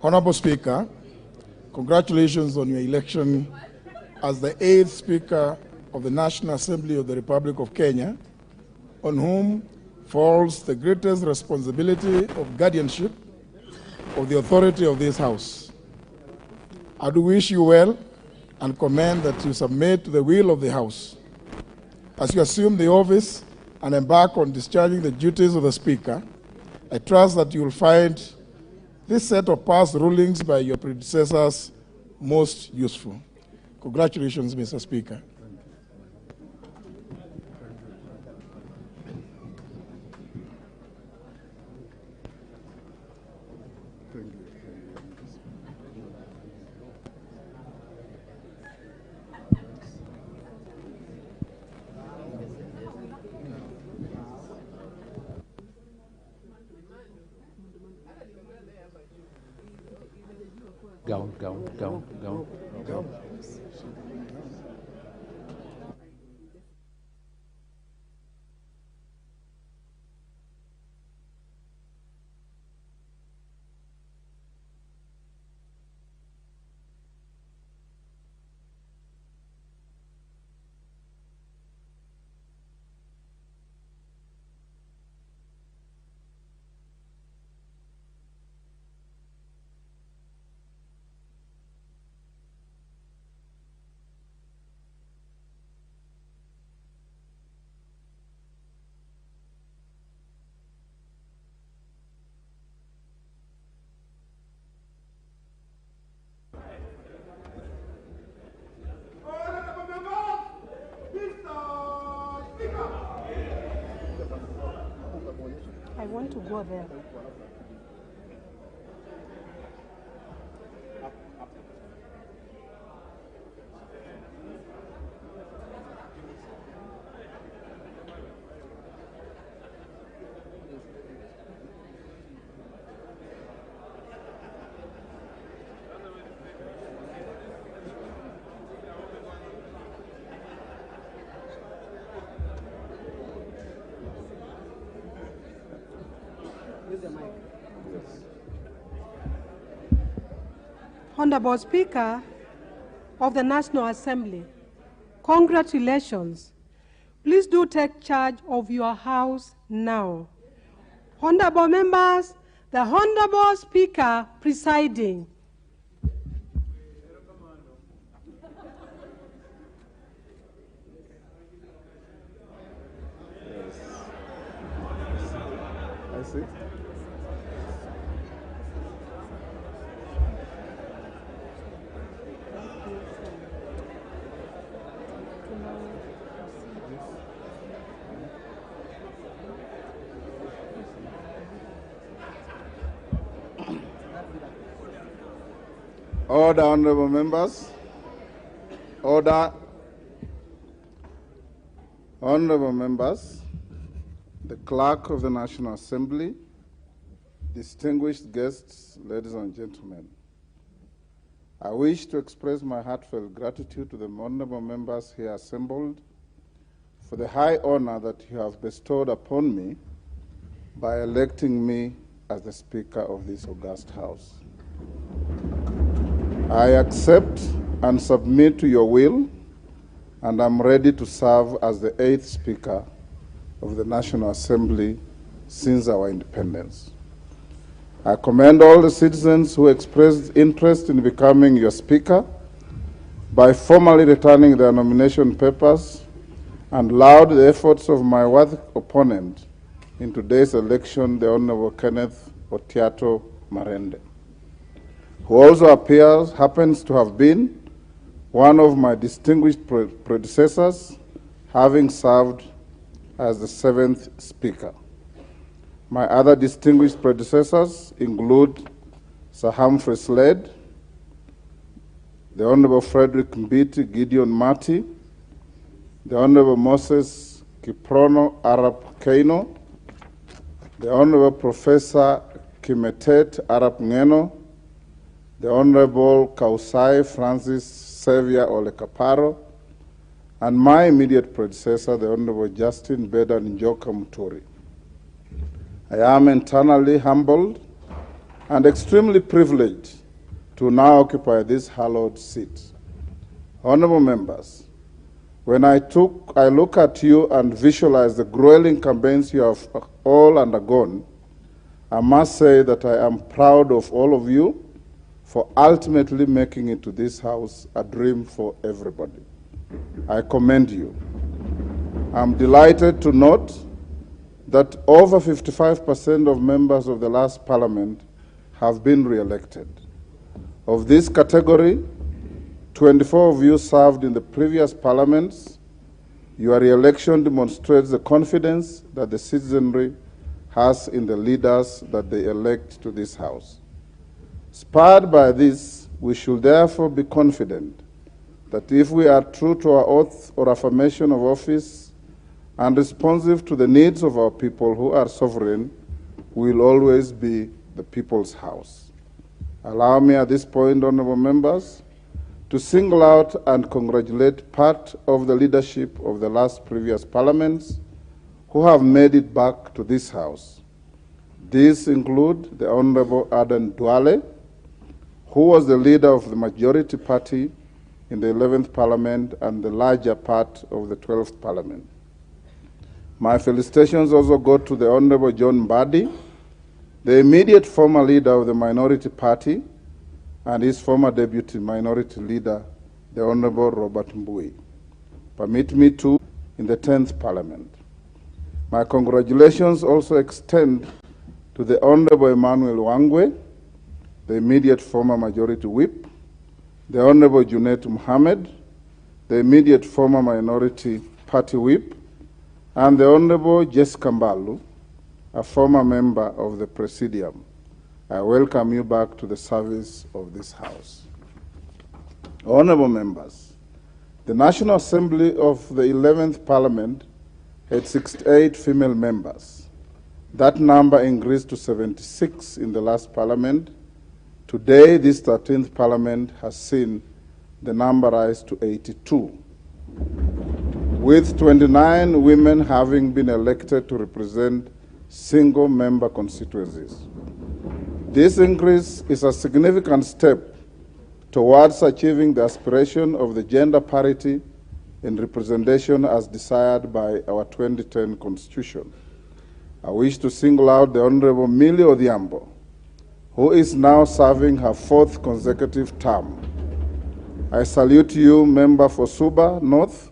Honorable Speaker, congratulations on your election as the 8th Speaker of the National Assembly of the Republic of Kenya, on whom falls the greatest responsibility of guardianship of the authority of this House. I do wish you well and commend that you submit to the will of the House. As you assume the office and embark on discharging the duties of the Speaker, I trust that you will find this set of past rulings by your predecessors most useful. Congratulations, Mr. Speaker. Go. I want to go there. Honorable Speaker of the National Assembly, congratulations. Please do take charge of your House now. Honorable members, the Honorable Speaker presiding. I see. Order, honorable members. Order. Honorable members, the Clerk of the National Assembly, distinguished guests, ladies and gentlemen, I wish to express my heartfelt gratitude to the honorable members here assembled for the high honor that you have bestowed upon me by electing me as the Speaker of this august House. I accept and submit to your will, and I'm ready to serve as the 8th Speaker of the National Assembly since our independence. I commend all the citizens who expressed interest in becoming your Speaker by formally returning their nomination papers and laud the efforts of my worthy opponent in today's election, the Honorable Kenneth Otiato Marende, who also happens to have been one of my distinguished predecessors, having served as the 7th Speaker. My other distinguished predecessors include Sir Humphrey Slade, the Honorable Frederick Mbiti Gideon Mati, the Honorable Moses Kiprono Arap Keino, the Honorable Professor Kimetet Arap Ngeno, the Honorable Kausai Francis Xavier Olekaparo, and my immediate predecessor, the Honorable Justin Beda Njoka Muturi. I am internally humbled and extremely privileged to now occupy this hallowed seat. Honorable members, when I look at you and visualize the grueling campaigns you have all undergone, I must say that I am proud of all of you for ultimately making it to this house a dream for everybody. I commend you. I'm delighted to note that over 55% of members of the last parliament have been re-elected. Of this category, 24 of you served in the previous parliaments. Your re-election demonstrates the confidence that the citizenry has in the leaders that they elect to this house. Spurred by this, we should therefore be confident that if we are true to our oath or affirmation of office and responsive to the needs of our people who are sovereign, we will always be the people's house. Allow me at this point, honorable members, to single out and congratulate part of the leadership of the previous parliaments who have made it back to this house. These include the Honorable Aden Duale, who was the leader of the majority party in the 11th Parliament and the larger part of the 12th Parliament. My felicitations also go to the Honorable John Mbadi, the immediate former leader of the minority party, and his former deputy minority leader, the Honorable Robert Mbui. Permit me to, in the 10th Parliament. My congratulations also extend to the Honorable Emmanuel Wangwe, the immediate former majority whip, the Honorable Junet Mohammed, the immediate former minority party whip, and the Honorable Jessica Mbalu, a former member of the Presidium. I welcome you back to the service of this House. Honorable members, the National Assembly of the 11th Parliament had 68 female members. That number increased to 76 in the last Parliament. Today, this 13th Parliament has seen the number rise to 82, with 29 women having been elected to represent single-member constituencies. This increase is a significant step towards achieving the aspiration of the gender parity in representation as desired by our 2010 Constitution. I wish to single out the Honorable Millie Odhiambo, who is now serving her 4th consecutive term. I salute you, Member for Suba North,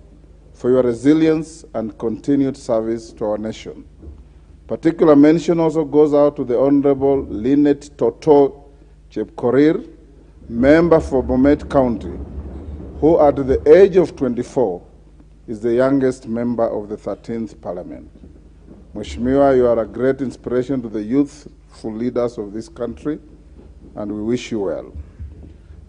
for your resilience and continued service to our nation. Particular mention also goes out to the Honorable Lynette Toto Chepkorir, member for Bomet County, who at the age of 24 is the youngest member of the 13th Parliament. Mheshimiwa, you are a great inspiration to the youthful leaders of this country, and we wish you well.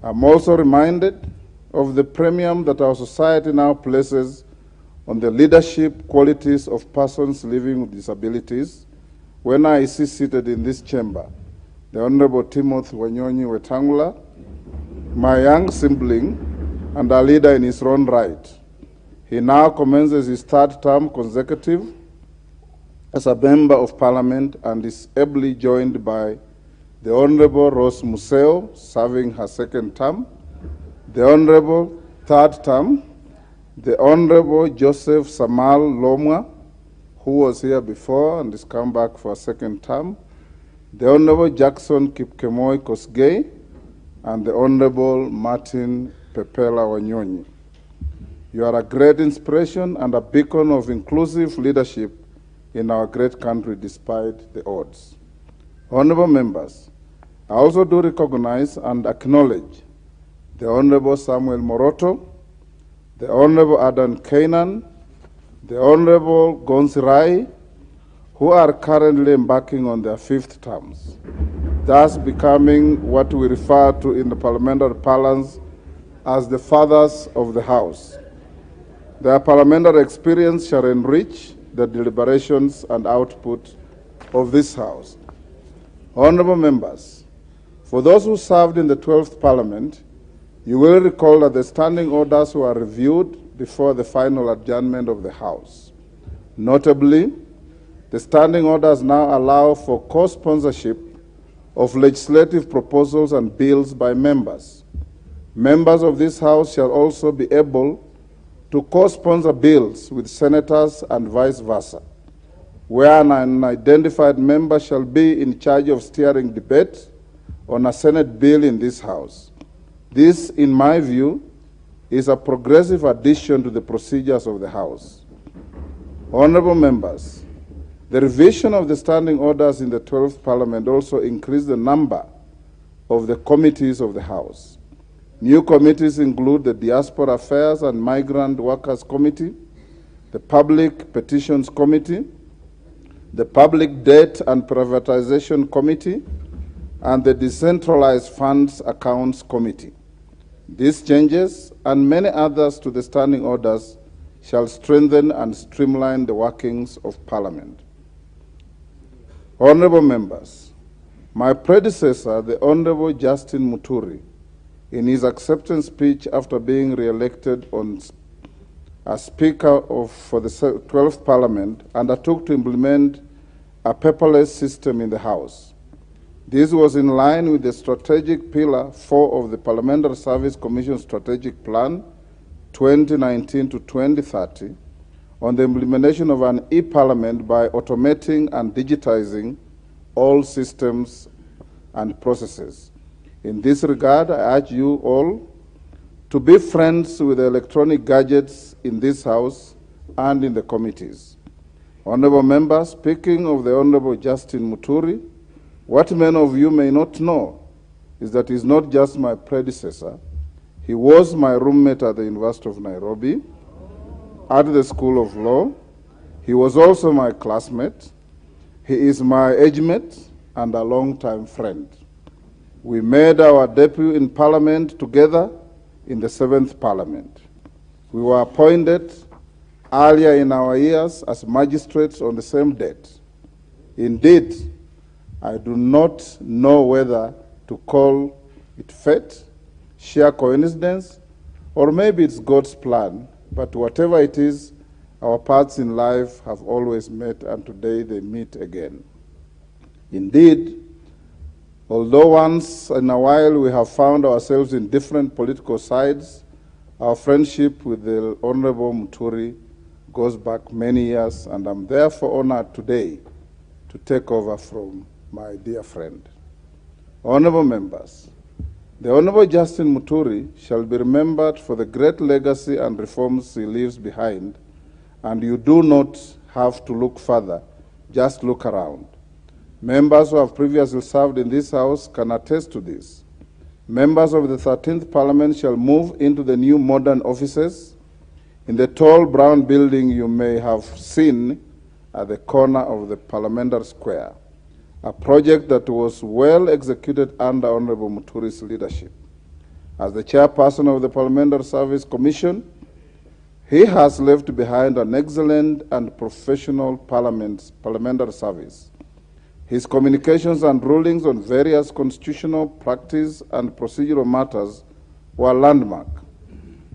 I'm also reminded of the premium that our society now places on the leadership qualities of persons living with disabilities when I see seated in this chamber the Honorable Timothy Wanyonyi WETANGULA, my young sibling and a leader in his own right. He now commences his 3rd term consecutive as a member of Parliament and is ably joined by the Honorable Rose Museo, serving her 2nd term, the Honorable 3rd term, the Honorable Joseph Samal Lomwa, who was here before and has come back for a 2nd term, the Honorable Jackson Kipkemoi Kosgei, and the Honorable Martin Pepela Wanyonyi. You are a great inspiration and a beacon of inclusive leadership in our great country despite the odds. Honorable members, I also do recognize and acknowledge the Honorable Samuel Moroto, the Honorable Adan Kenan, the Honorable Gonsirai, who are currently embarking on their 5th terms, thus becoming what we refer to in the parliamentary parlance as the fathers of the House. Their parliamentary experience shall enrich the deliberations and output of this House. Honorable members, for those who served in the 12th Parliament, you will recall that the standing orders were reviewed before the final adjournment of the House. Notably, the standing orders now allow for co-sponsorship of legislative proposals and bills by members. Members of this House shall also be able to co-sponsor bills with senators and vice versa, where an unidentified member shall be in charge of steering debate on a Senate bill in this House. This, in my view, is a progressive addition to the procedures of the House. Honorable members, the revision of the standing orders in the 12th Parliament also increased the number of the committees of the House. New committees include the Diaspora Affairs and Migrant Workers Committee, the Public Petitions Committee, the Public Debt and Privatization Committee, and the Decentralized Funds Accounts Committee. These changes and many others to the standing orders shall strengthen and streamline the workings of Parliament. Honorable members, my predecessor, the Honorable Justin Muturi, in his acceptance speech after being re-elected as Speaker for the 12th Parliament, undertook to implement a paperless system in the House. This was in line with the strategic pillar 4 of the Parliamentary Service Commission Strategic Plan 2019 to 2030 on the implementation of an e-Parliament by automating and digitizing all systems and processes. In this regard, I urge you all to be friends with the electronic gadgets in this House and in the committees. Honorable members, speaking of the Honorable Justin Muturi, what many of you may not know is that he's not just my predecessor. He was my roommate at the University of Nairobi, at the School of Law. He was also my classmate. He is my age mate and a long-time friend. We made our debut in Parliament together in the 7th Parliament. We were appointed earlier in our years as magistrates on the same date. Indeed, I do not know whether to call it fate, sheer coincidence, or maybe it's God's plan, but whatever it is, our paths in life have always met, and today they meet again. Indeed, although once in a while we have found ourselves in different political sides, our friendship with the Honorable Muturi goes back many years, and I'm therefore honored today to take over from my dear friend. Honorable members, the Honorable Justin Muturi shall be remembered for the great legacy and reforms he leaves behind, and you do not have to look further, just look around. Members who have previously served in this House can attest to this. Members of the 13th Parliament shall move into the new modern offices in the tall brown building you may have seen at the corner of the Parliamentary Square, a project that was well executed under Honorable Muturi's leadership. As the chairperson of the Parliamentary Service Commission, he has left behind an excellent and professional parliamentary service. His communications and rulings on various constitutional, practice, and procedural matters were landmark,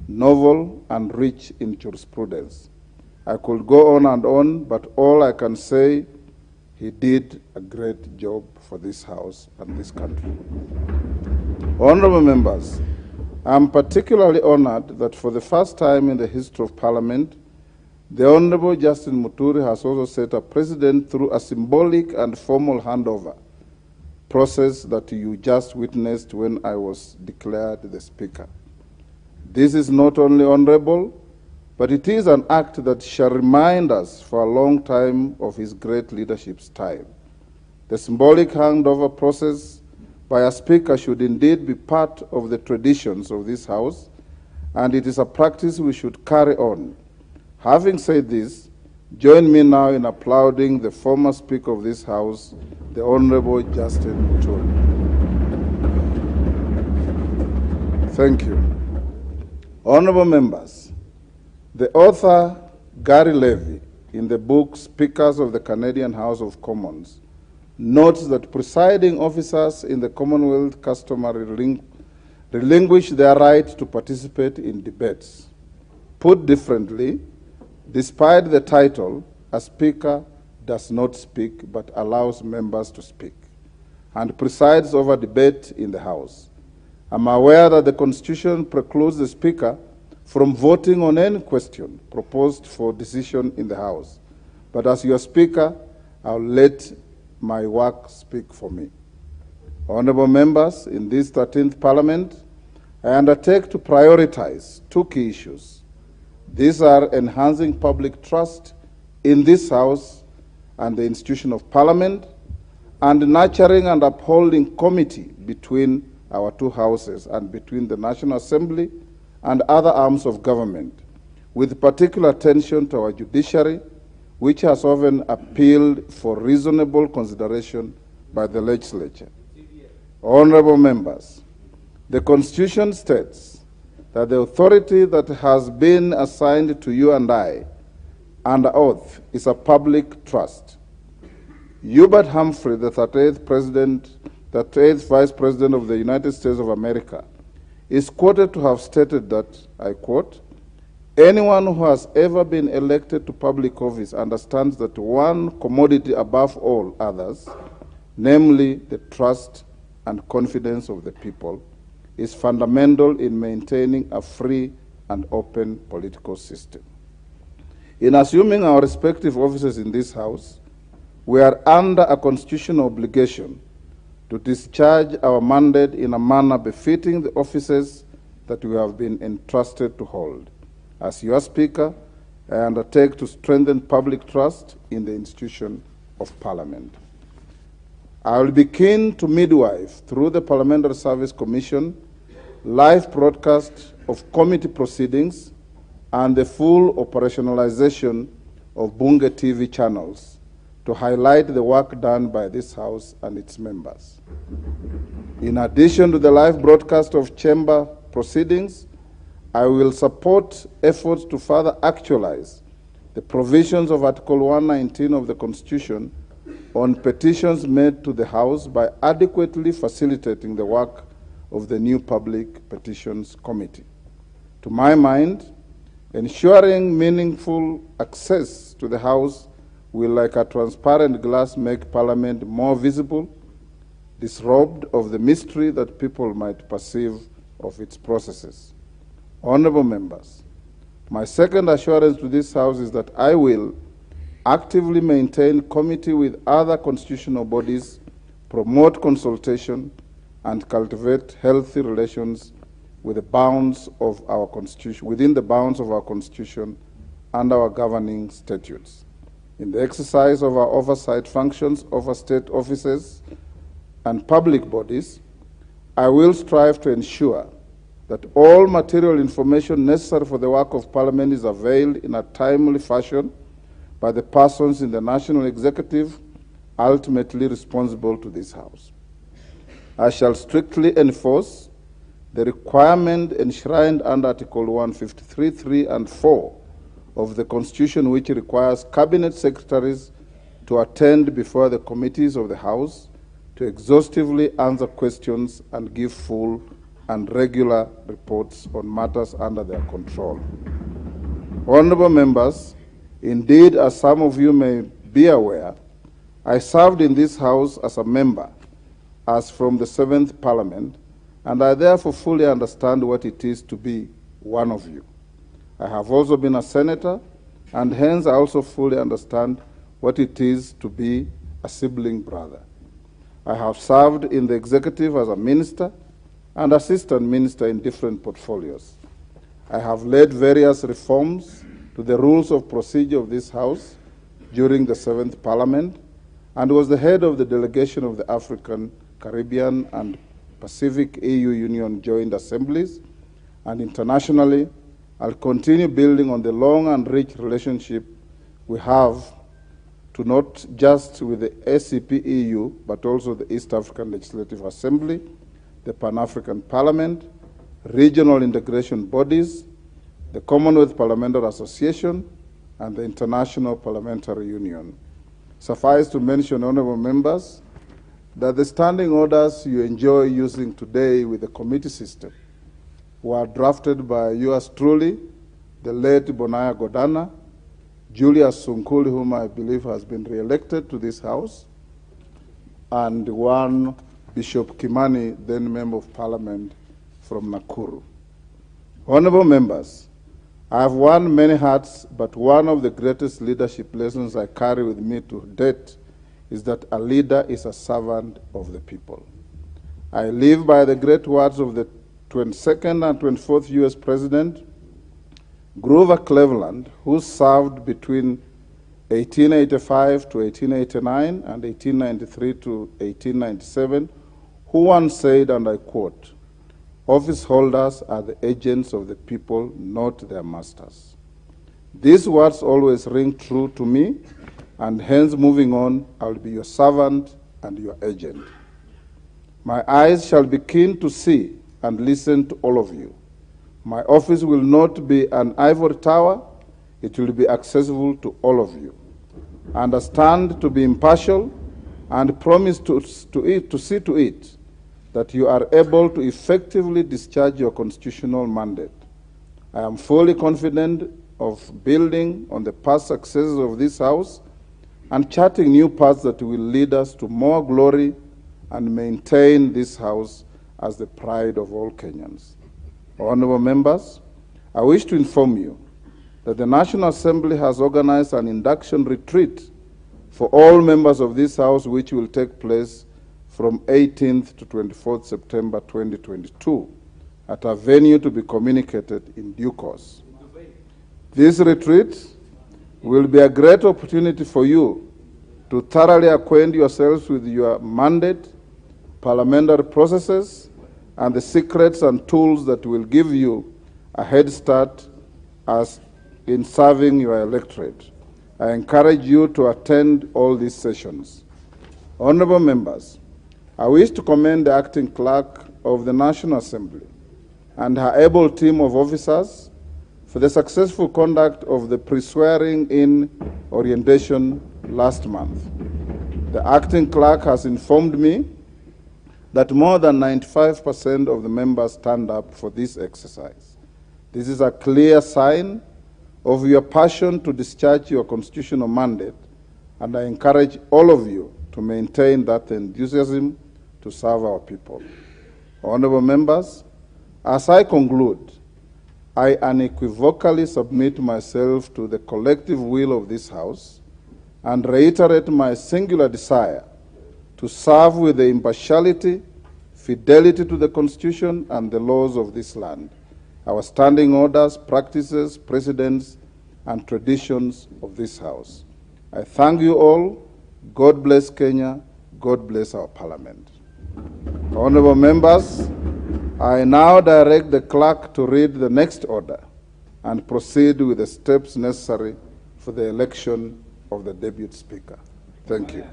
novel, and rich in jurisprudence. I could go on, but all I can say, he did a great job for this House and this country. Honorable members, I am particularly honored that for the first time in the history of Parliament, the Honorable Justin Muturi has also set a precedent through a symbolic and formal handover process that you just witnessed when I was declared the Speaker. This is not only honorable, but it is an act that shall remind us for a long time of his great leadership style. The symbolic handover process by a Speaker should indeed be part of the traditions of this House, and it is a practice we should carry on. Having said this, join me now in applauding the former Speaker of this House, the Honorable Justin Muturi. Thank you. Honorable members, the author Gary Levy, in the book Speakers of the Canadian House of Commons, notes that presiding officers in the Commonwealth customary relinquish their right to participate in debates. Put differently, despite the title, a speaker does not speak but allows members to speak. and presides over debate in the House. I'm aware that the Constitution precludes the Speaker from voting on any question proposed for decision in the House. But as your Speaker, I'll let my work speak for me. Honorable members, in this 13th Parliament, I undertake to prioritize two key issues. These are enhancing public trust in this House and the institution of Parliament, and nurturing and upholding comity between our two houses and between the National Assembly and other arms of government, with particular attention to our judiciary, which has often appealed for reasonable consideration by the legislature. Honorable members, the Constitution states that the authority that has been assigned to you and I under oath is a public trust. Hubert Humphrey, the 38th Vice President of the United States of America, is quoted to have stated that, I quote, "Anyone who has ever been elected to public office understands that one commodity above all others, namely the trust and confidence of the people, is fundamental in maintaining a free and open political system." In assuming our respective offices in this House, we are under a constitutional obligation to discharge our mandate in a manner befitting the offices that we have been entrusted to hold. As your Speaker, I undertake to strengthen public trust in the institution of Parliament. I will be keen to midwife, through the Parliamentary Service Commission, live broadcast of committee proceedings and the full operationalization of Bunge TV channels to highlight the work done by this House and its members. In addition to the live broadcast of chamber proceedings, I will support efforts to further actualize the provisions of Article 119 of the Constitution on petitions made to the House by adequately facilitating the work of the new Public Petitions Committee. To my mind, ensuring meaningful access to the House will, like a transparent glass, make Parliament more visible, disrobed of the mystery that people might perceive of its processes. Honorable members, my second assurance to this House is that I will actively maintain committee with other constitutional bodies, promote consultation, and cultivate healthy relations with the bounds of our Constitution, within the bounds of our Constitution and our governing statutes. In the exercise of our oversight functions over state offices and public bodies, I will strive to ensure that all material information necessary for the work of Parliament is availed in a timely fashion by the persons in the National Executive ultimately responsible to this House. I shall strictly enforce the requirement enshrined under Article 153, 3 and 4 of the Constitution, which requires Cabinet Secretaries to attend before the committees of the House to exhaustively answer questions and give full and regular reports on matters under their control. Honorable members, indeed, as some of you may be aware, I served in this House as a member, as from the 7th Parliament, and I therefore fully understand what it is to be one of you. I have also been a senator, and hence I also fully understand what it is to be a sibling brother. I have served in the executive as a minister and assistant minister in different portfolios. I have led various reforms to the rules of procedure of this House during the 7th Parliament, and was the head of the delegation of the African, Caribbean, and Pacific EU Union Joint Assemblies, and internationally, I'll continue building on the long and rich relationship we have to not just with the ACP EU, but also the East African Legislative Assembly, the Pan-African Parliament, regional integration bodies, the Commonwealth Parliamentary Association, and the International Parliamentary Union. Suffice to mention, honorable members, that the standing orders you enjoy using today with the committee system were drafted by yours truly, the late Bonaya Godana, Julius Sunkuli, whom I believe has been re-elected to this House, and one Bishop Kimani, then Member of Parliament from Nakuru. Honorable members, I have worn many hats, but one of the greatest leadership lessons I carry with me to date is that a leader is a servant of the people. I live by the great words of the 22nd and 24th US President, Grover Cleveland, who served between 1885 to 1889 and 1893 to 1897, who once said, and I quote, "Office holders are the agents of the people, not their masters." These words always ring true to me, and hence moving on, I will be your servant and your agent. My eyes shall be keen to see and listen to all of you. My office will not be an ivory tower, it will be accessible to all of you. Understand to be impartial and promise to see to it that you are able to effectively discharge your constitutional mandate. I am fully confident of building on the past successes of this House and charting new paths that will lead us to more glory and maintain this House as the pride of all Kenyans. Honorable members, I wish to inform you that the National Assembly has organized an induction retreat for all members of this House, which will take place from 18th to 24th September 2022 at a venue to be communicated in due course. This retreat will be a great opportunity for you to thoroughly acquaint yourselves with your mandate, parliamentary processes, and the secrets and tools that will give you a head start as in serving your electorate. I encourage you to attend all these sessions. Honorable members, I wish to commend the acting clerk of the National Assembly and her able team of officers for the successful conduct of the pre-swearing-in orientation last month. The acting clerk has informed me that more than 95% of the members turned up for this exercise. This is a clear sign of your passion to discharge your constitutional mandate, and I encourage all of you to maintain that enthusiasm to serve our people. Honorable members, as I conclude, I unequivocally submit myself to the collective will of this House and reiterate my singular desire to serve with the impartiality, fidelity to the Constitution and the laws of this land, our standing orders, practices, precedents, and traditions of this House. I thank you all. God bless Kenya. God bless our Parliament. Honorable members, I now direct the clerk to read the next order and proceed with the steps necessary for the election of the Deputy Speaker. Thank you.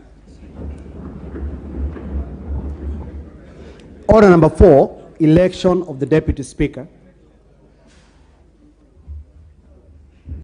Order number 4, election of the Deputy Speaker.